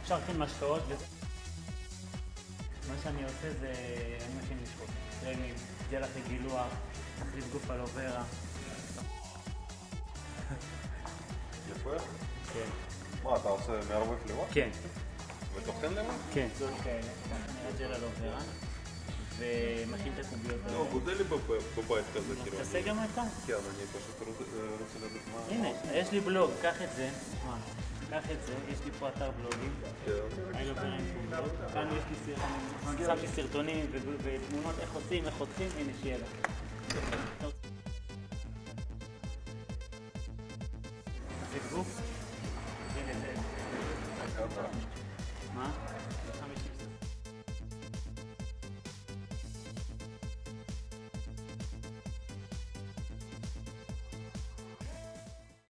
אפשר כן משקאות וזה. מה שאני עושה זה, אני מכין משקות. קרמים, ג'ל אחרי גילוח, תחליף גוף על אוברה. יפה? כן. מה, אתה עושה מערבב לבד? כן. וטוחן לבד? כן. כאלה. נראה ג'ל על אוברה. ומכין את הקוביות האלה. לא, גודל לי בבית כזה, כאילו. תעשה גם אתה? כן, אני פשוט רוצה לדעת מה... הנה, יש לי בלוג, קח את זה. תשמע, קח את זה, יש לי פה אתר בלוגים. אני לא ברעים פעולות. כאן יש לי סרטונים, שמתי סרטונים ותמונות איך עושים, איך חותכים, הנה שיהיה לך. תחליף גוף? הנה זה. מה?